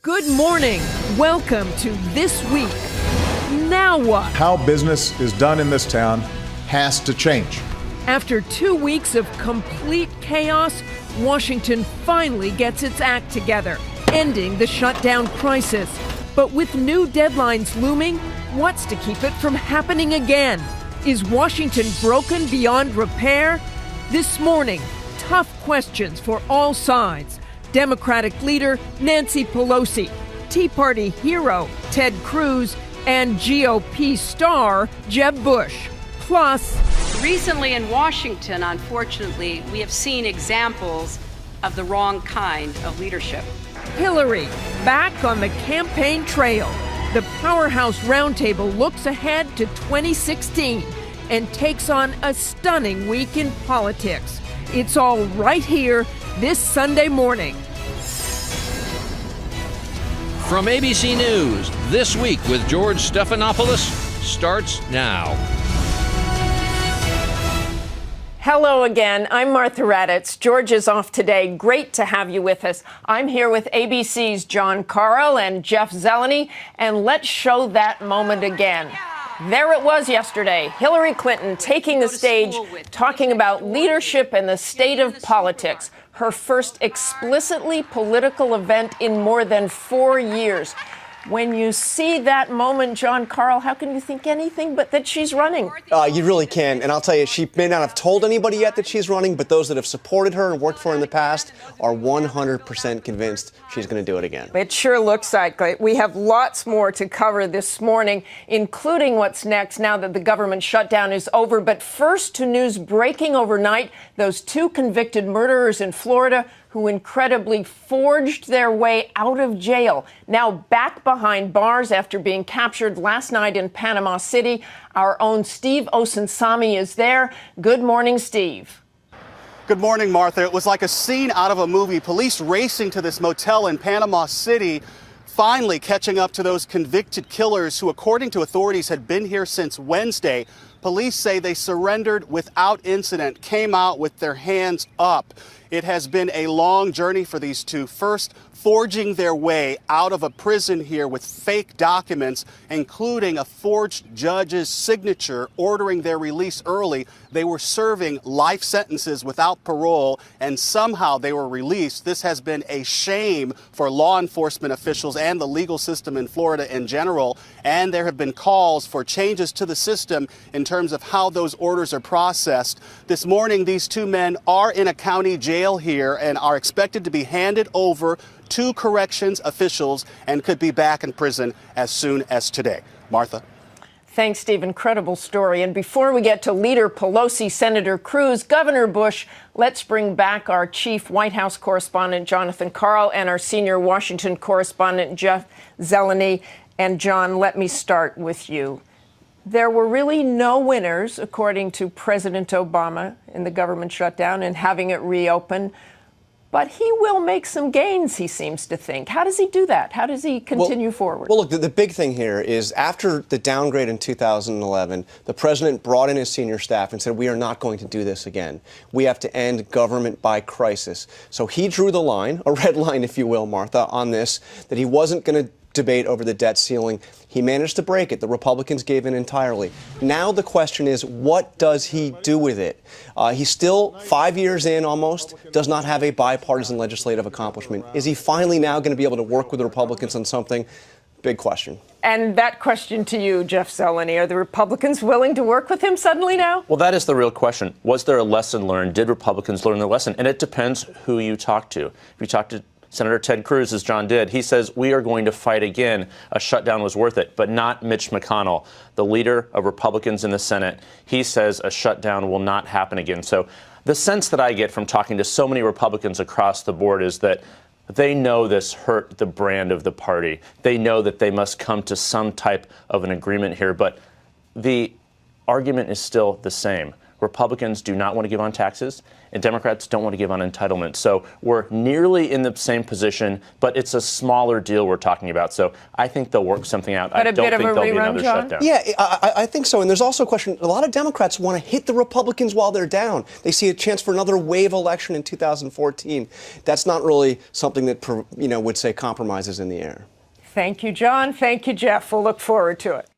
Good morning. Welcome to This Week. Now what? How business is done in this town has to change. After 2 weeks of complete chaos, Washington finally gets its act together, ending the shutdown crisis. But with new deadlines looming, what's to keep it from happening again? Is Washington broken beyond repair? This morning, tough questions for all sides. Democratic leader Nancy Pelosi, Tea Party hero Ted Cruz, and GOP star Jeb Bush. Plus, recently in Washington, unfortunately, we have seen examples of the wrong kind of leadership. Hillary, back on the campaign trail. The Powerhouse Roundtable looks ahead to 2016 and takes on a stunning week in politics. It's all right here this Sunday morning. From ABC News, This Week with George Stephanopoulos starts now. Hello again. I'm Martha Raddatz. George is off today. Great to have you with us. I'm here with ABC's Karl and Jeff Zeleny, and let's show that moment again. There it was yesterday, Hillary Clinton taking the stage, talking about leadership and the state of politics, her first explicitly political event in more than 4 years. When you see that moment, Karl, how can you think anything but that she's running? You really can. And I'll tell you, she may not have told anybody yet that she's running, but those that have supported her and worked for her in the past are 100% convinced she's going to do it again. It sure looks like it. We have lots more to cover this morning, including what's next now that the government shutdown is over. But first, to news breaking overnight, those 2 convicted murderers in Florida who incredibly forged their way out of jail, now back behind bars after being captured last night in Panama City. Our own Steve Osunsami is there. Good morning, Steve. Good morning, Martha. It was like a scene out of a movie. Police racing to this motel in Panama City, finally catching up to those convicted killers who, according to authorities, had been here since Wednesday. Police say they surrendered without incident, came out with their hands up. It has been a long journey for these 2, first forging their way out of a prison here with fake documents, including a forged judge's signature ordering their release early. They were serving life sentences without parole, and somehow they were released. This has been a shame for law enforcement officials and the legal system in Florida in general, and there have been calls for changes to the system in terms of how those orders are processed. This morning, these 2 men are in a county jail here and are expected to be handed over to corrections officials and could be back in prison as soon as today. Martha. Thanks, Steve. Incredible story. And before we get to Leader Pelosi, Senator Cruz, Governor Bush, let's bring back our chief White House correspondent, Jonathan Karl, and our senior Washington correspondent, Jeff Zeleny. And John, let me start with you. There were really no winners, according to President Obama, in the government shutdown and having it reopen. But he will make some gains, he seems to think. How does he do that? How does he continue forward? Well, look, the big thing here is after the downgrade in 2011, the president brought in his senior staff and said, we are not going to do this again. We have to end government by crisis. So he drew the line, a red line, if you will, Martha, on this, that he wasn't going to debate over the debt ceiling. He managed to break it. The Republicans gave in entirely. Now the question is, what does he do with it? He's still 5 years in almost, does not have a bipartisan legislative accomplishment. Is he finally now going to be able to work with the Republicans on something? Big question. And that question to you, Jeff Zeleny, are the Republicans willing to work with him suddenly now? Well, that is the real question. Was there a lesson learned? Did Republicans learn their lesson? And it depends who you talk to. If you talk to Senator Ted Cruz, as John did, he says we are going to fight again. A shutdown was worth it, but not Mitch McConnell, the leader of Republicans in the Senate. He says a shutdown will not happen again. So the sense that I get from talking to so many Republicans across the board is that they know this hurt the brand of the party. They know that they must come to some type of an agreement here, but the argument is still the same. Republicans do not want to give on taxes, and Democrats don't want to give on entitlement. So we're nearly in the same position, but it's a smaller deal we're talking about. So I think they'll work something out. But I don't think there'll be another shutdown. Yeah, I think so. And there's also a question. A lot of Democrats want to hit the Republicans while they're down. They see a chance for another wave election in 2014. That's not really something that, would say compromises in the air. Thank you, John. Thank you, Jeff. We'll look forward to it.